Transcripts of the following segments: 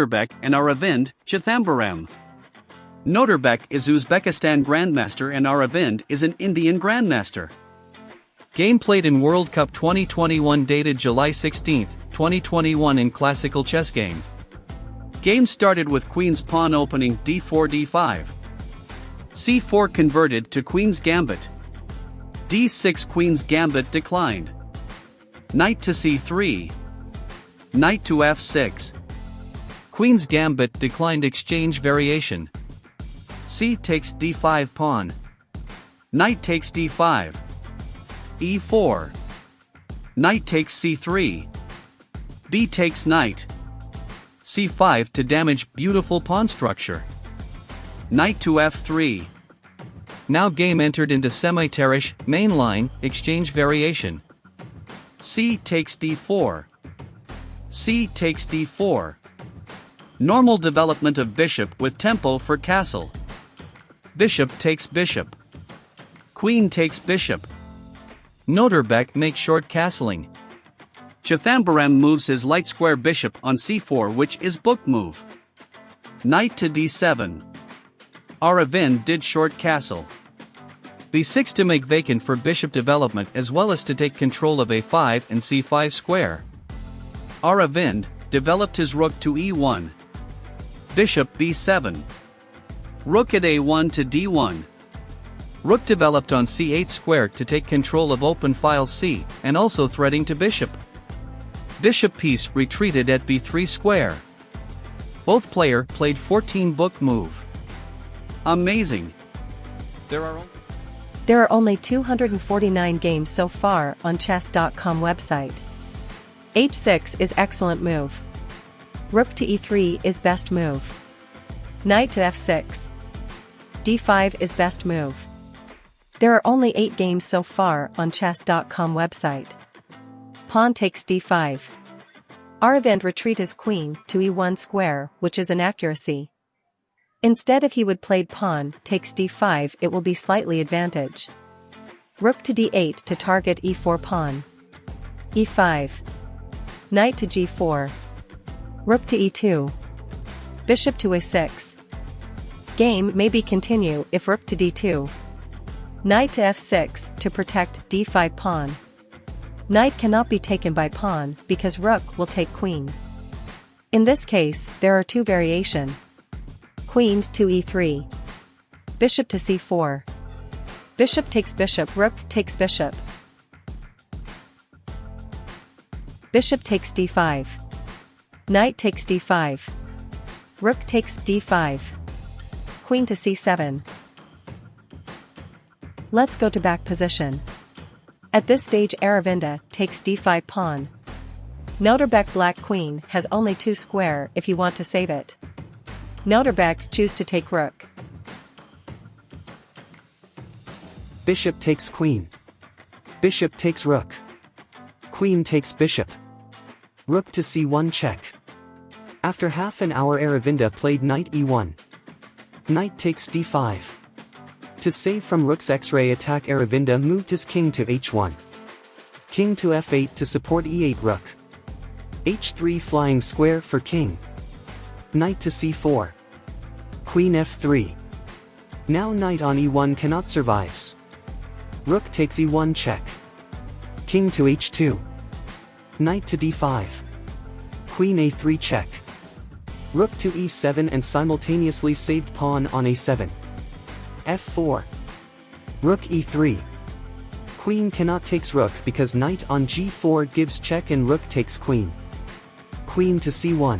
Noterbek and Aravindh Chithambaram. Noterbek is Uzbekistan Grandmaster and Aravindh is an Indian Grandmaster. Game played in World Cup 2021 dated July 16, 2021 in classical chess game. Game started with Queen's pawn opening d4 d5. c4 converted to Queen's Gambit. d6 Queen's Gambit declined. Knight to c3. Knight to f6. Queen's Gambit declined exchange variation. C takes d5 pawn. Knight takes d5. e4. Knight takes c3. b takes knight. c5 to damage beautiful pawn structure. Knight to f3. Now game entered into semi-Tarrasch MainLine exchange variation. C takes d4. C takes d4. Normal development of bishop with tempo for castle. Bishop takes bishop. Queen takes bishop. Noterbek makes short castling. Chithambaram moves his light square bishop on c4, which is book move. Knight to d7. Aravindh did short castle. b6 to make vacant for bishop development as well as to take control of a5 and c5 square. Aravindh developed his rook to e1. Bishop b7. Rook at a1 to d1. Rook developed on c8 square to take control of open file c, and also threatening to bishop. Bishop piece retreated at b3 square. Both player played 14 book move. Amazing. There are only 249 games so far on chess.com website. h6 is excellent move. Rook to e3 is best move. Knight to f6. d5 is best move. There are only 8 games so far on chess.com website. Pawn takes d5. Aravindh retreat his queen to e1 square, which is inaccuracy. Instead, if he would played pawn takes d5, it will be slightly advantage. Rook to d8 to target e4 pawn. e5. Knight to g4. Rook to e2. Bishop to a6. Game may be continue if rook to d2. Knight to f6 to protect d5 pawn. Knight cannot be taken by pawn because rook will take queen. In this case, there are 2 variation. Queen to e3. Bishop to c4. Bishop takes bishop, rook takes bishop. Bishop takes d5. Knight takes d5. Rook takes d5. Queen to c7. Let's go to back position. At this stage Aravindh takes d5 pawn. Noterbek black queen has only 2 square if you want to save it. Noterbek choose to take rook. Bishop takes queen. Bishop takes rook. Queen takes bishop. Rook to c1 check. After half an hour Aravindh played knight e1. Knight takes d5. To save from rook's x-ray attack Aravindh moved his king to h1. King to f8 to support e8 rook. h3 flying square for king. Knight to c4. Queen f3. Now knight on e1 cannot survives. Rook takes e1 check. King to h2. Knight to d5. Queen a3 check. Rook to e7 and simultaneously saved pawn on a7. f4. Rook e3. Queen cannot takes rook because knight on g4 gives check and rook takes queen. Queen to c1.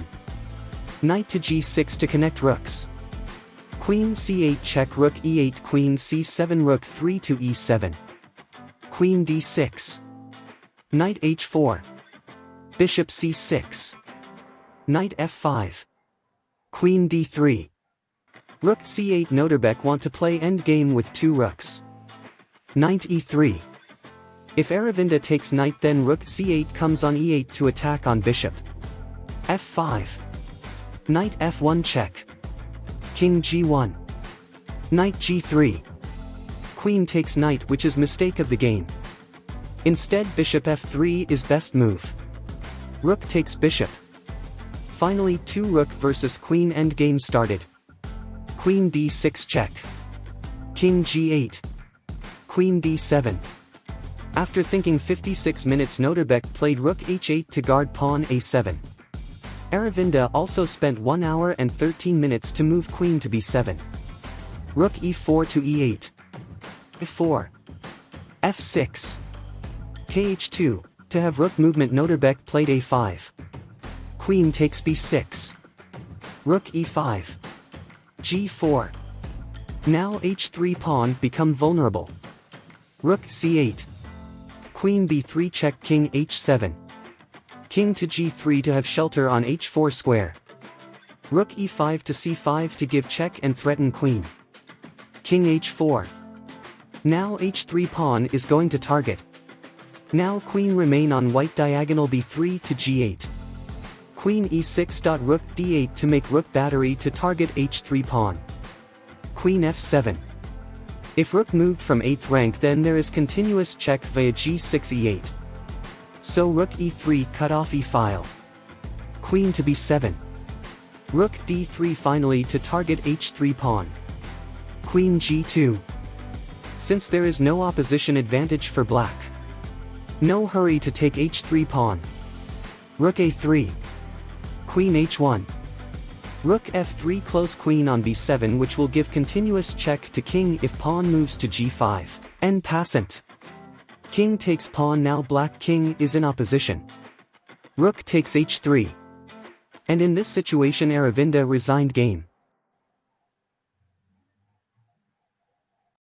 Knight to g6 to connect rooks. Queen c8 check, rook e8, queen c7, rook 3 to e7. Queen d6. Knight h4. Bishop c6. Knight f5. Queen d3. Rook c8. Noterbek want to play endgame with 2 rooks. Knight e3. If Aravindh takes knight, then rook c8 comes on e8 to attack on bishop. f5. Knight f1 check. King g1. Knight g3. Queen takes knight, which is mistake of the game. Instead bishop f3 is best move. Rook takes bishop. Finally, 2 rook versus queen endgame started. Queen d6 check. King g8. Queen d7. After thinking 56 minutes, Noterbeck played rook h8 to guard pawn a7. Aravindh also spent 1 hour and 13 minutes to move queen to b7. Rook e4 to e8. e4. f6. kh2, to have rook movement. Noterbeck played a5. Queen takes b6. Rook e5. g4. Now h3 pawn become vulnerable. Rook c8. Queen b3 check. King h7. King to g3 to have shelter on h4 square. Rook e5 to c5 to give check and threaten queen. King h4. Now h3 pawn is going to target. Now queen remain on white diagonal b3 to g8. Queen e6. Rook d8 to make rook battery to target h3 pawn. Queen f7. If rook moved from 8th rank, then there is continuous check via g6 e8. So rook e3 cut off e-file. Queen to b7. Rook d3 finally to target h3 pawn. Queen g2. Since there is no opposition advantage for black. No hurry to take h3 pawn. Rook a3. Queen h1. Rook f3 close. Queen on b7, which will give continuous check to king if pawn moves to g5. En passant. King takes pawn. Now black king is in opposition. Rook takes h3. And in this situation Aravindh resigned game.